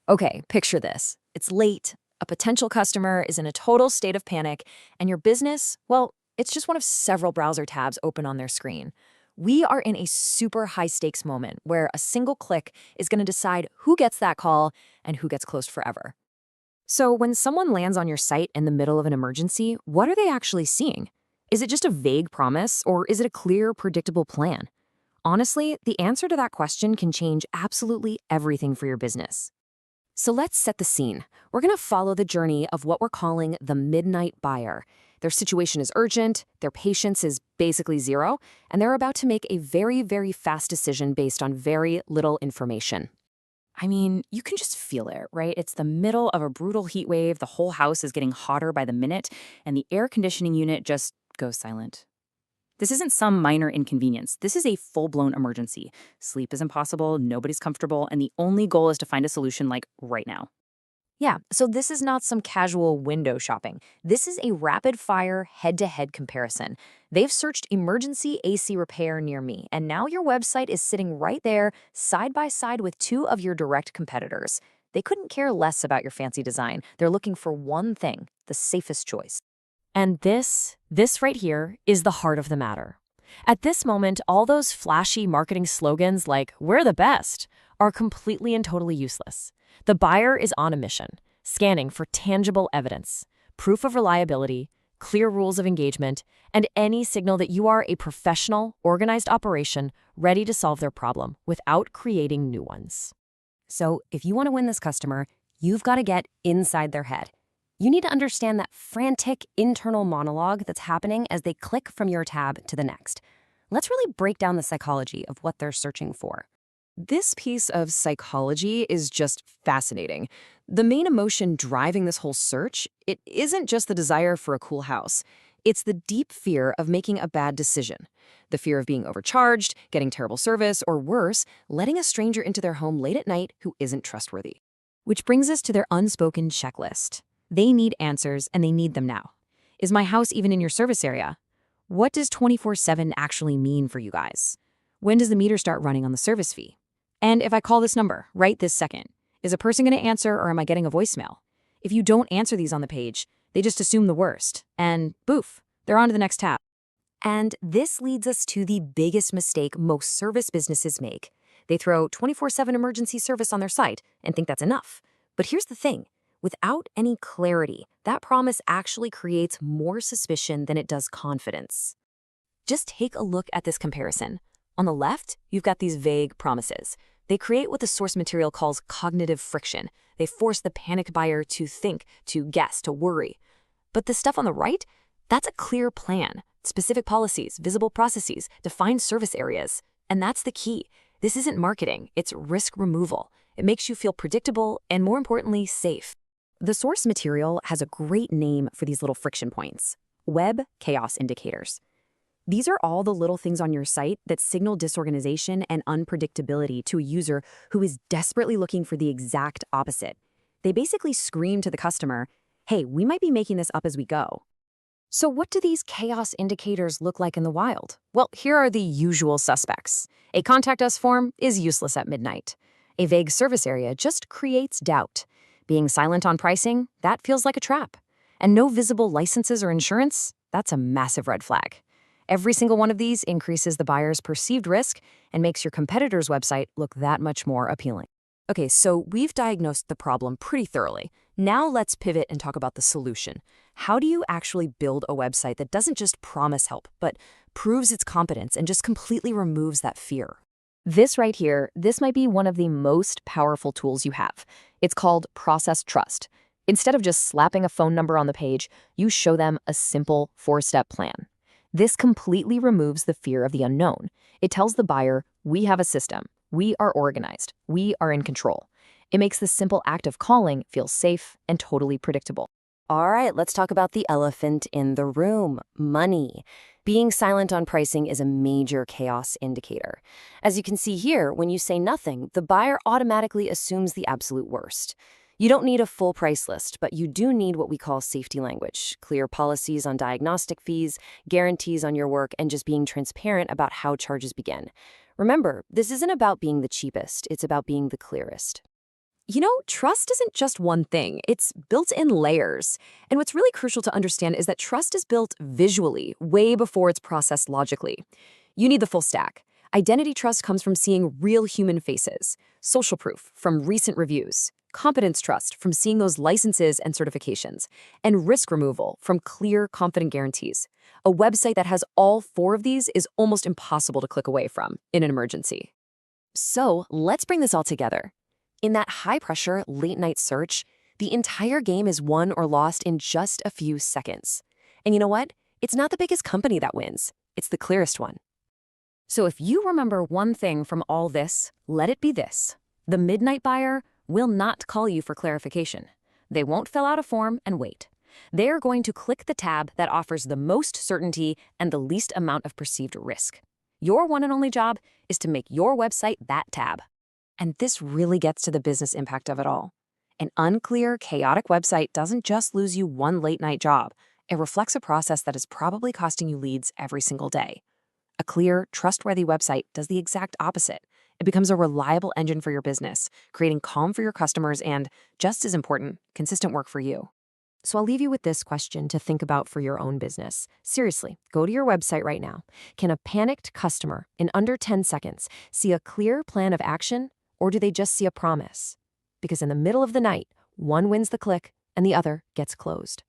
Okay, picture this. It's late, a potential customer is in a total state of panic, and your business, well, it's just one of several browser tabs open on their screen. We are in a super high stakes moment where a single click is going to decide who gets that call and who gets closed forever. So, when someone lands on your site in the middle of an emergency, what are they actually seeing? Is it just a vague promise, or is it a clear, predictable plan? Honestly, the answer to that question can change absolutely everything for your business. So let's set the scene. We're going to follow the journey of what we're calling the midnight buyer. Their situation is urgent, their patience is basically zero, and they're about to make a very, very fast decision based on very little information. I mean, you can just feel it, right? It's the middle of a brutal heat wave, the whole house is getting hotter by the minute, and the air conditioning unit just goes silent. This isn't some minor inconvenience. This is a full-blown emergency. Sleep is impossible, nobody's comfortable, and the only goal is to find a solution like right now. Yeah, so this is not some casual window shopping. This is a rapid-fire, head-to-head comparison. They've searched emergency AC repair near me, and now your website is sitting right there, side by side with two of your direct competitors. They couldn't care less about your fancy design. They're looking for one thing, the safest choice. And this right here is the heart of the matter. At this moment, all those flashy marketing slogans like, "We're the best," are completely and totally useless. The buyer is on a mission, scanning for tangible evidence, proof of reliability, clear rules of engagement, and any signal that you are a professional, organized operation ready to solve their problem without creating new ones. So if you want to win this customer, you've got to get inside their head. You need to understand that frantic internal monologue that's happening as they click from your tab to the next. Let's really break down the psychology of what they're searching for. This piece of psychology is just fascinating. The main emotion driving this whole search, it isn't just the desire for a cool house. It's the deep fear of making a bad decision. The fear of being overcharged, getting terrible service, or worse, letting a stranger into their home late at night who isn't trustworthy. Which brings us to their unspoken checklist. They need answers, and they need them now. Is my house even in your service area? What does 24/7 actually mean for you guys? When does the meter start running on the service fee? And if I call this number right this second, is a person going to answer or am I getting a voicemail? If you don't answer these on the page, they just assume the worst. And boof, they're on to the next tab. And this leads us to the biggest mistake most service businesses make. They throw 24/7 emergency service on their site and think that's enough. But here's the thing. Without any clarity, that promise actually creates more suspicion than it does confidence. Just take a look at this comparison. On the left, you've got these vague promises. They create what the source material calls cognitive friction. They force the panicked buyer to think, to guess, to worry. But the stuff on the right, that's a clear plan. Specific policies, visible processes, defined service areas. And that's the key. This isn't marketing, it's risk removal. It makes you feel predictable and, more importantly, safe. The source material has a great name for these little friction points: web chaos indicators. These are all the little things on your site that signal disorganization and unpredictability to a user who is desperately looking for the exact opposite. They basically scream to the customer, "Hey, we might be making this up as we go." So what do these chaos indicators look like in the wild? Well, here are the usual suspects. A contact us form is useless at midnight. A vague service area just creates doubt. Being silent on pricing, that feels like a trap. And no visible licenses or insurance, that's a massive red flag. Every single one of these increases the buyer's perceived risk and makes your competitor's website look that much more appealing. Okay, so we've diagnosed the problem pretty thoroughly. Now let's pivot and talk about the solution. How do you actually build a website that doesn't just promise help, but proves its competence and just completely removes that fear? This right here, this might be one of the most powerful tools you have. It's called Process Trust. Instead of just slapping a phone number on the page, you show them a simple 4-step plan. This completely removes the fear of the unknown. It tells the buyer, we have a system, we are organized, we are in control. It makes the simple act of calling feel safe and totally predictable. All right, let's talk about the elephant in the room: money. Being silent on pricing is a major chaos indicator. As you can see here, when you say nothing, the buyer automatically assumes the absolute worst. You don't need a full price list, but you do need what we call safety language: clear policies on diagnostic fees, guarantees on your work, and just being transparent about how charges begin. Remember, this isn't about being the cheapest, it's about being the clearest. Trust isn't just one thing, it's built in layers. And what's really crucial to understand is that trust is built visually, way before it's processed logically. You need the full stack. Identity trust comes from seeing real human faces, social proof from recent reviews, competence trust from seeing those licenses and certifications, and risk removal from clear, confident guarantees. A website that has all four of these is almost impossible to click away from in an emergency. So let's bring this all together. In that high-pressure, late-night search, the entire game is won or lost in just a few seconds. And you know what? It's not the biggest company that wins. It's the clearest one. So if you remember one thing from all this, let it be this. The midnight buyer will not call you for clarification. They won't fill out a form and wait. They're going to click the tab that offers the most certainty and the least amount of perceived risk. Your one and only job is to make your website that tab. And this really gets to the business impact of it all. An unclear, chaotic website doesn't just lose you one late-night job. It reflects a process that is probably costing you leads every single day. A clear, trustworthy website does the exact opposite. It becomes a reliable engine for your business, creating calm for your customers and, just as important, consistent work for you. So I'll leave you with this question to think about for your own business. Seriously, go to your website right now. Can a panicked customer, in under 10 seconds, see a clear plan of action, or do they just see a promise? Because in the middle of the night, one wins the click and the other gets closed.